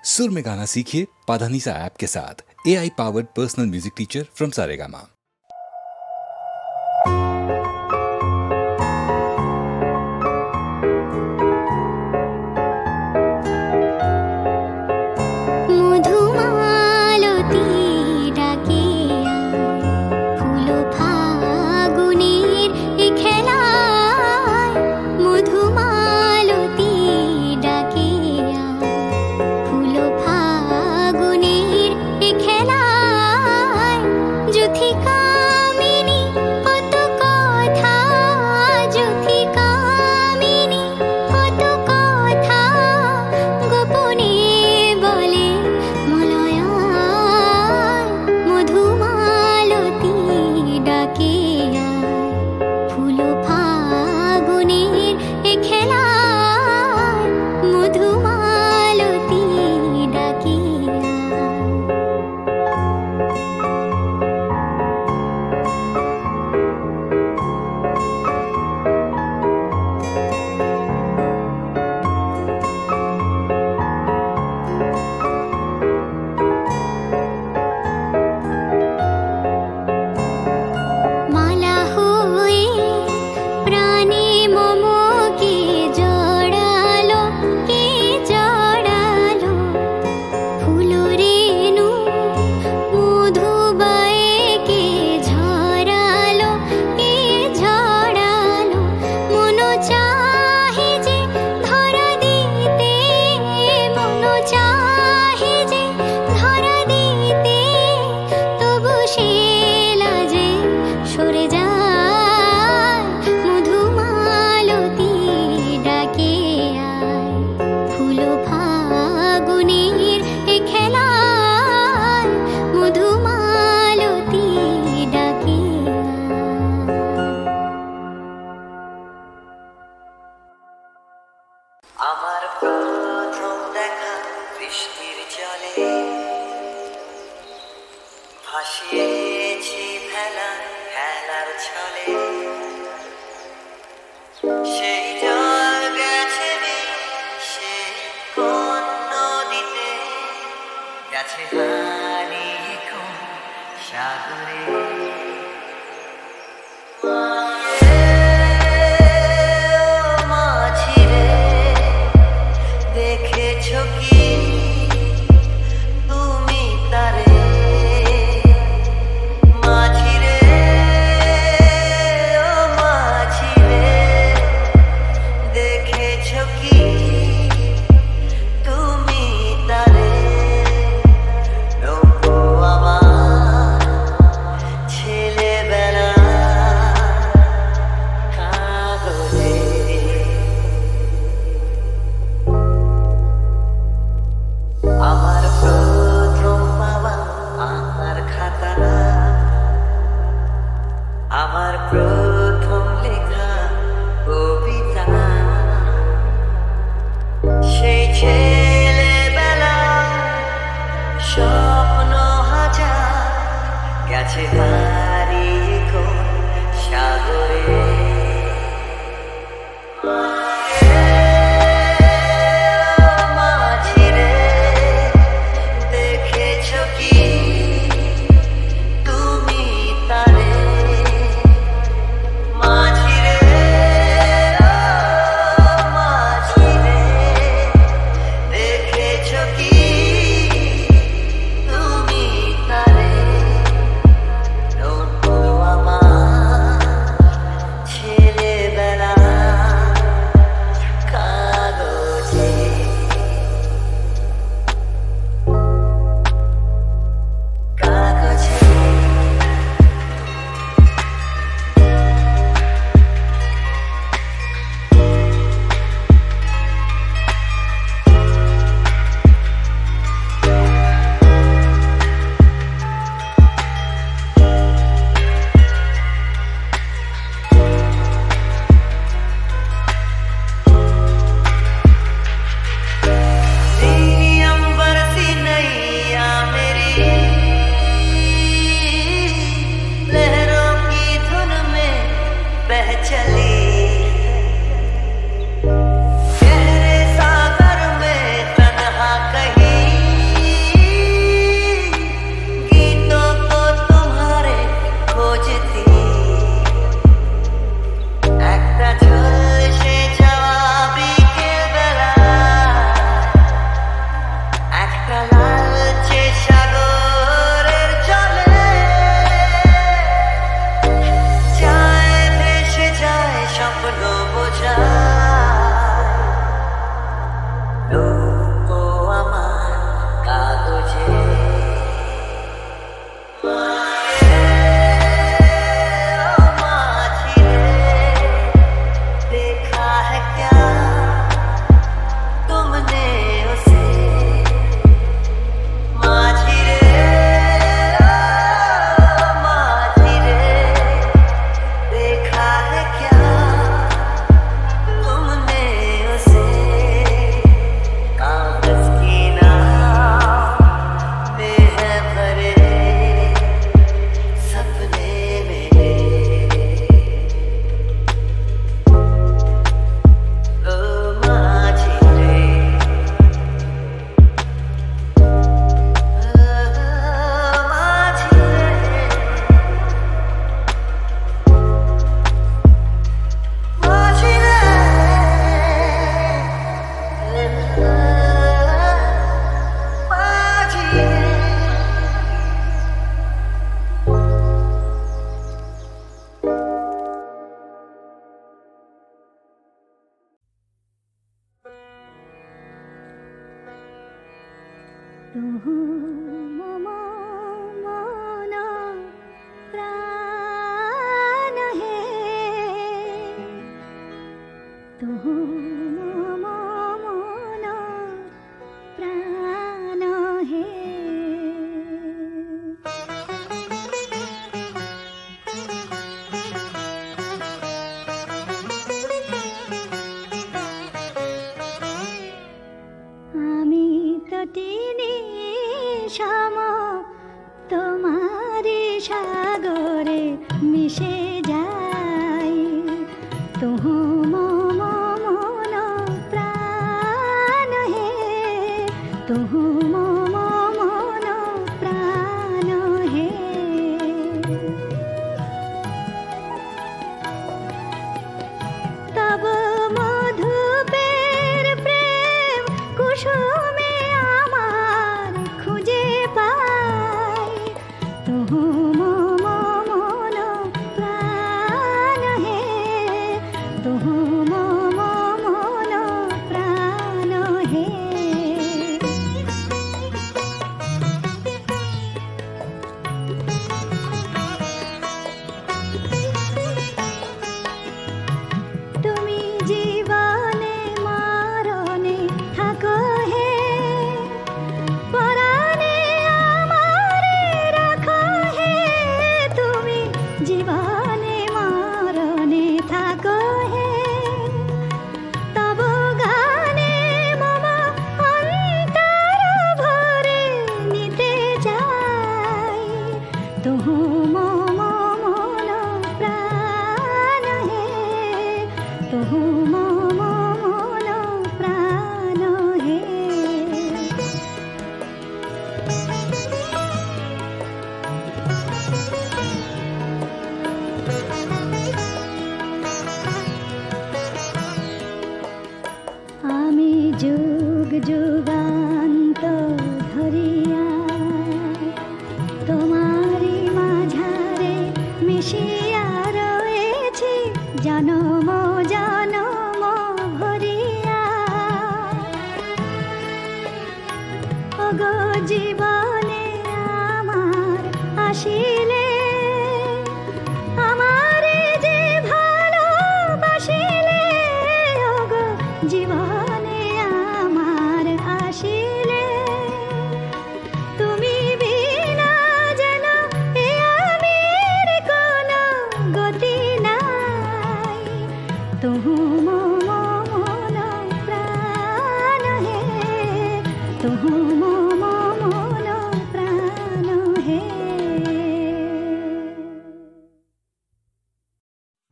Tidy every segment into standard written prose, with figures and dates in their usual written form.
सुर में गाना सीखिए पाधानीसा ऐप के साथ। AI powered personal music teacher from Saregama.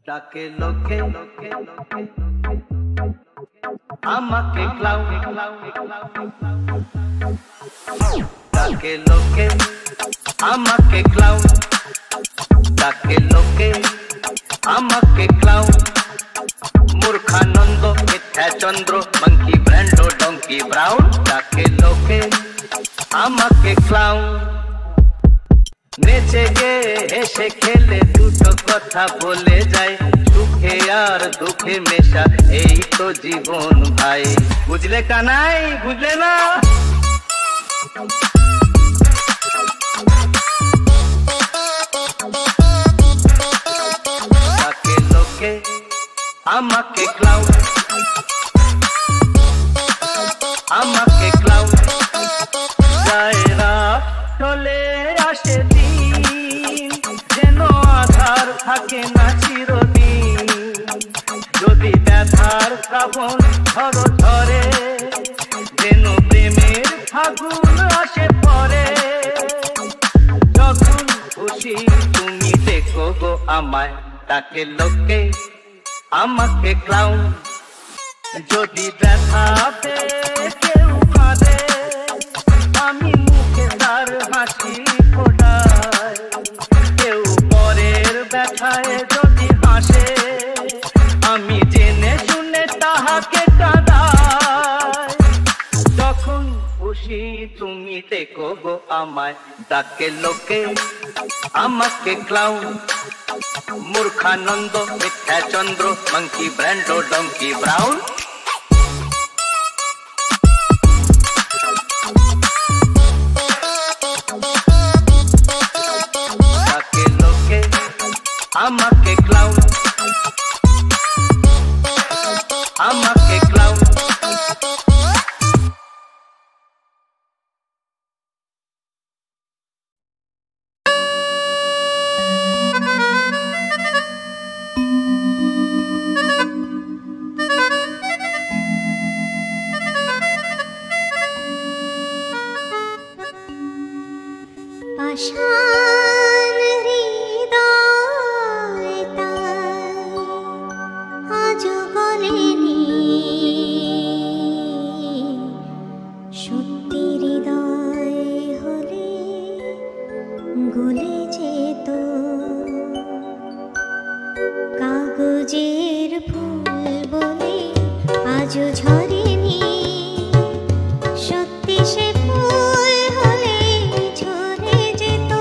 ডাকে লোকে আমাকে ক্লাউ, ডাকে লোকে আমাকে ক্লাউ, ডাকে লোকে আমাকে ক্লাউ, মূর্খানন্দ মিথ্যা চন্দ্র মঙ্কি ব্র্যান্ডো ডঙ্কি ব্রাউন, ডাকে লোকে আমাকে ক্লাউ। নেচে গে হেসে খেলে দুটো কথা বলে যায়, সুখে আর দুঃখে মেশা এই তো জীবন ভাই। বুঝলে কানাই, বুঝলে না? ডাকে লোকে আমাকে ক্লাউ, আমাকে ক্লাউ, যায় রাত চলে আসে দিন, যেন আধার থাকে না চিরদিন। যদি ব্যথার শ্রাবণ ধরো ধরে, যেন প্রেমের ফাগুন আসে পরে। যখন খুশি তুমি দেখো গো আমায়, ডাকে লোকে আমাকে ক্লাউ। যদি ব্যথা পেয়ে কেউ কাঁদে, আমি মুখে তার হাসি ফোটাই। কেউ পরের ব্যথায় যদি হাসে, আমি জেনে শুনে তাহাকে কাঁদাই। যখন খুশি তুমি দেখো গো আমায়, ডাকে লোকে আমাকে ক্লাউ। মূর্খানন্দ মিথ্যা চন্দ্র মঙ্কি ব্র্যান্ডো ডঙ্কি ব্রাউন। পাষাণ হৃদয় তাই আজও গলেনি, সত্যি হৃদয় হলে গলে যেত। কাগজের ফুল বলে আজও ঝরেনি, সত্যি সে ফুল হলে ঝরে যেত।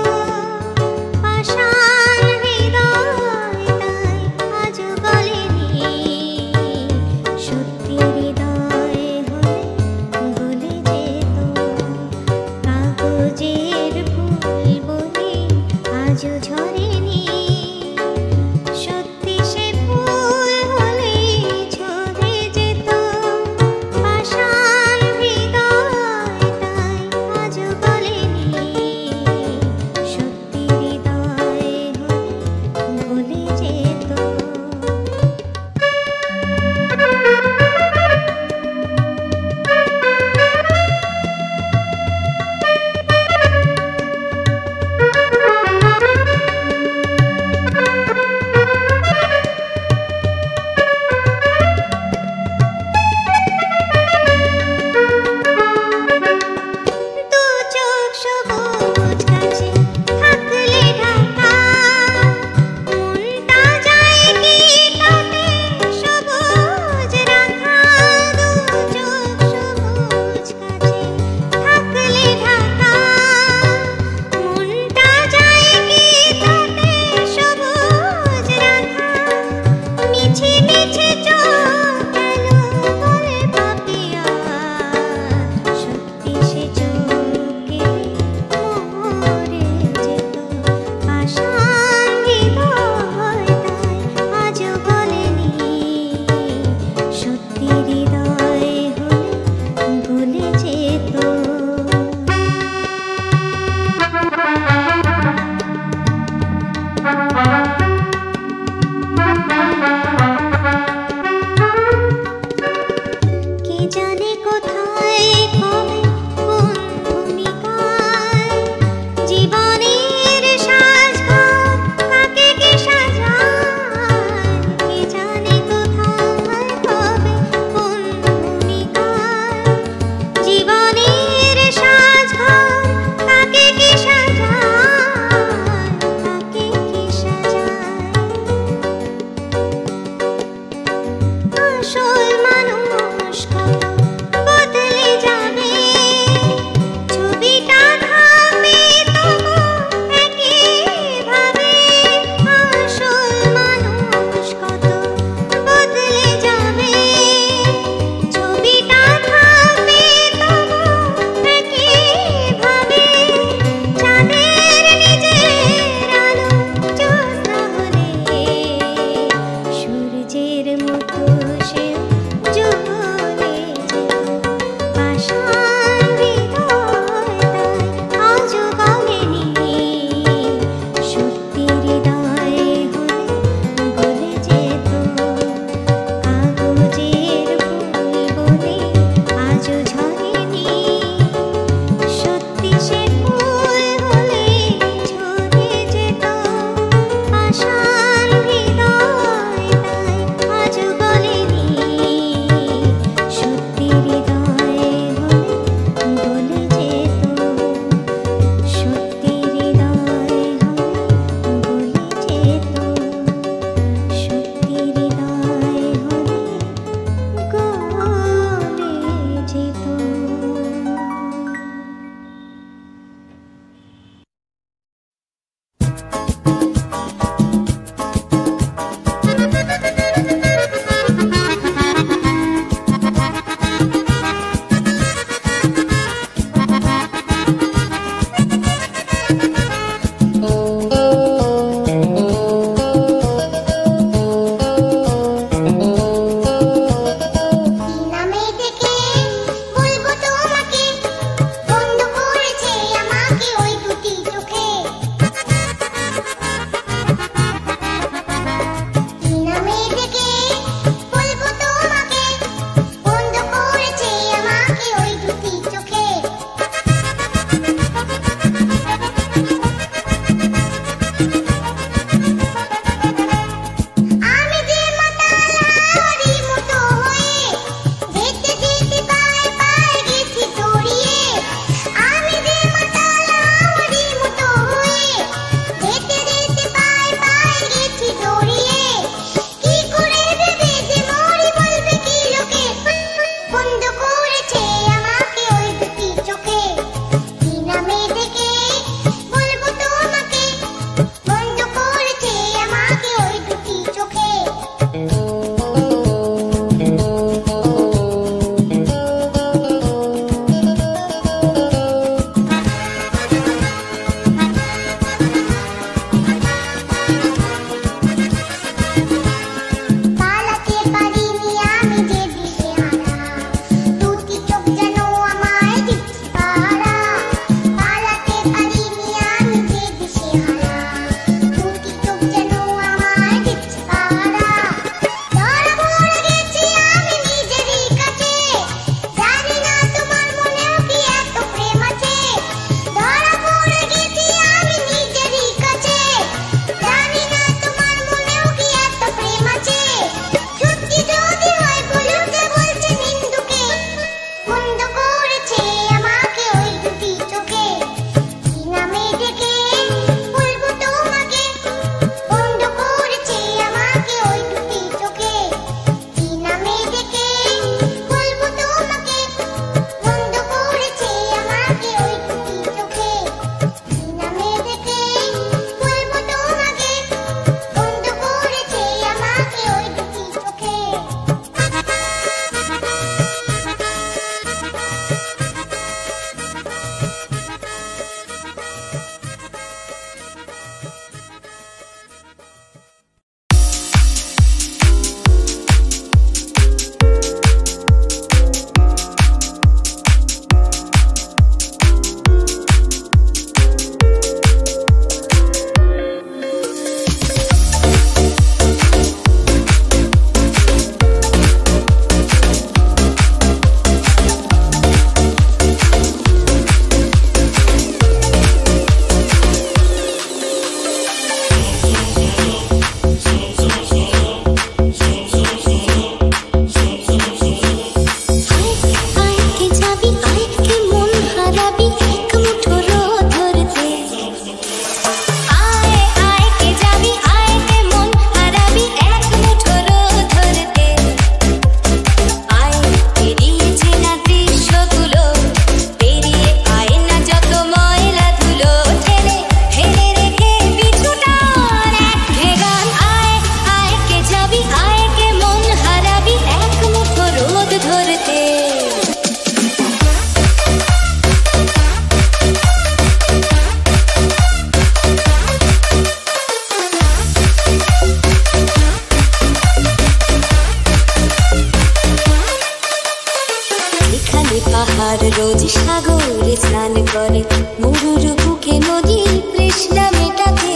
পাহাড় রোজ সাগরে স্নান করে, মরুর বুকে নদীর তৃষ্ণা মেটাতে।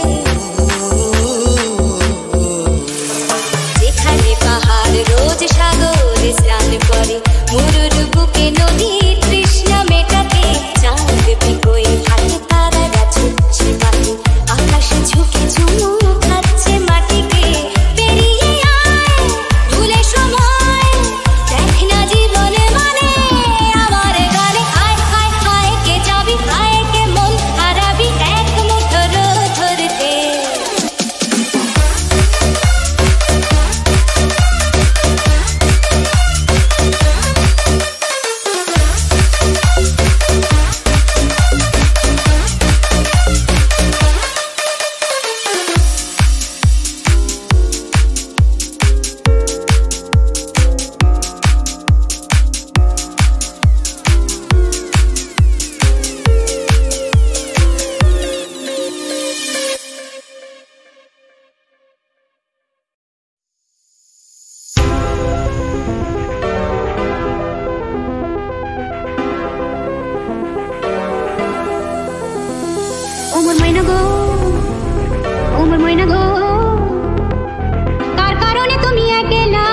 যেখানে পাহাড় রোজ সাগরে স্নান করে, মরুর বুকে নদীর তৃষ্ণা মেটাতে। চাঁদ বিকোয় হাতে তারারা ছুটছে পাখি, আকাশে ঝুঁকে চুমু খাচ্ছে মাটিকে। পেরিয়ে আয় ভুলে সময়, দেখ না জীবনে মানে আমার গানে। আয় আয় আয় কে যাবি, আয় কে মন হারাবি এক মুঠোর ধরতে। ওমর ময়না গো, ওমর ময়না গো, কার কারণে তুমি একলা?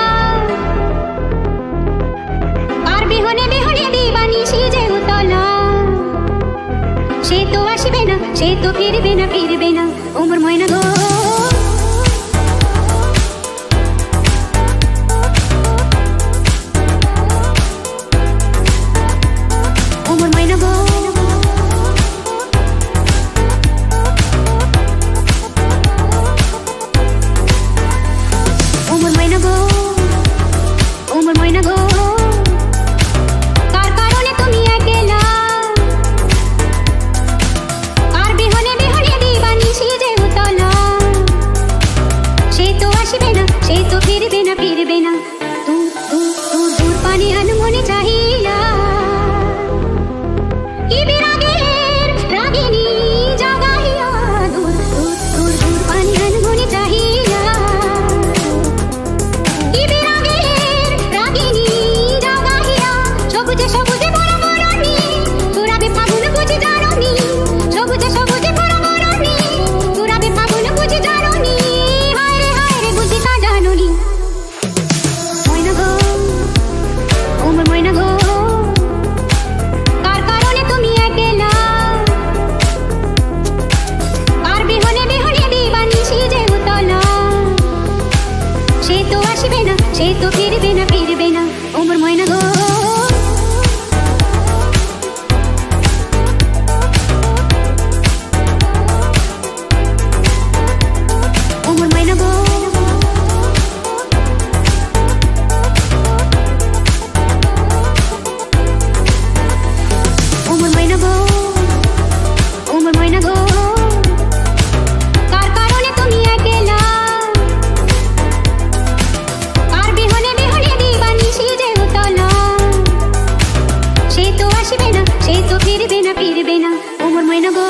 কার বিহনে বিহনে দিবানিশি যে উতলা? সে তো আসবে না, সে তো ফিরবে না, ফিরবে না। ওমর ময়না গো, ওমর ময়না গো, ওমর ময়না গো, ওমর ময়না গো, কার কারণে তুমি একলা? সে তো ফিরবে না ওমর ময়না গো ওমর ময়না গো ওমর ময়না গো ওমর ময়না গো কার কারণে তুমি একলা কার বিহনে বিহনে দিবানিশি যে উতলা সে তো আসবে না সে তো ফিরবে না ওমর ময়না গো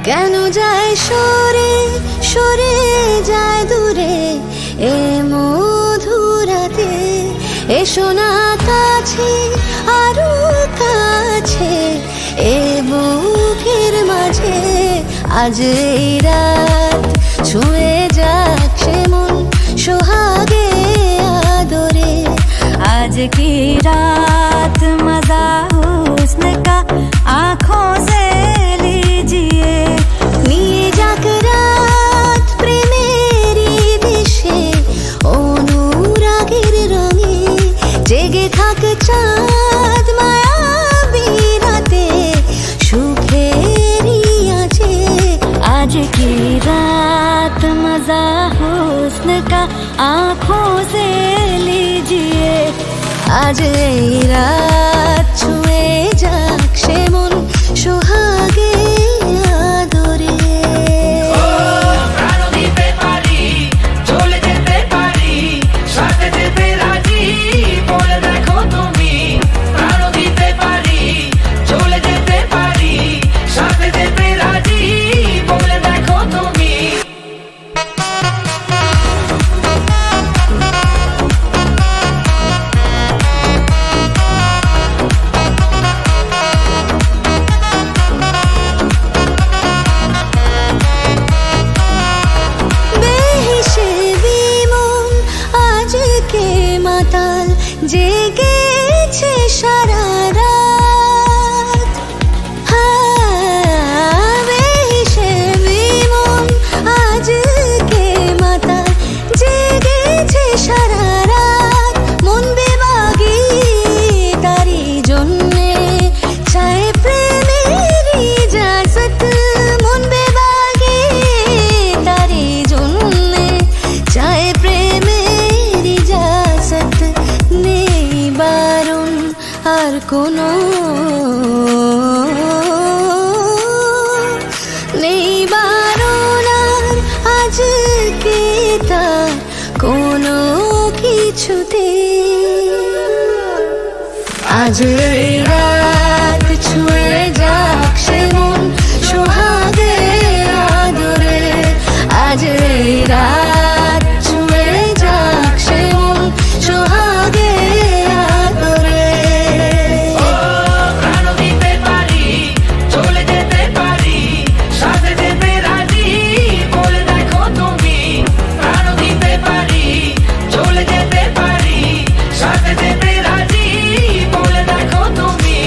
কেন যায় সরে সরে যায় দূরে এ মধুরাতে এসো না কাছে আরো কাছে এ বুকের মাঝে আজ এই রাত ছুঁয়ে যাক সে মন সোহাগে আদরে आज की रात मजा हुस्न का आँखों से लीजिए নিয়ে যাক রাত প্রেমেরই দেশে অনুরাগের রঙে জেগে থাক চাঁদ মায়াবী রাতে সুখেরই আছে आज की रात मजा हुस्न का आँखों से लीजिए आज এই রাত ছুঁয়ে যাক সে মন সোহাগে আদরে প্রাণ দিতে পারি চলে যেতে পারি সাথে যেতে রাজি বলে দেখো তুমি প্রাণ দিতে পারি চলে যেতে পারি সাথে যেতে রাজি বলে দেখো তুমি বেহিসেবি মন আজকে মাতাল জেগেছে সারা রাত বেহিসেবি মন আজকে মাতাল জেগেছে সারা রাত মন বেবাগি তারি জন্যে চায় প্রেমের ইজাজত মন বেবাগি তারি জন্যে চায় প্রেমের ইজাজত নেই বারণ আর কোনো নেই বারণ আর আজকে তার কোনো কিছুতে আজ এই রাত ছুঁয়ে যাক সে মন সোহাগে আদরে আজ এই রাত ছুঁয়ে যাক সে মন সোহাগে আদরে প্রাণ দিতে পারি চলে যেতে পারি সাথে যেতে রাজি বলে দেখো তুমি প্রাণ দিতে পারি চলে যেতে পারি সাথে যেতে রাজি বলে দেখো তুমি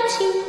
খুশি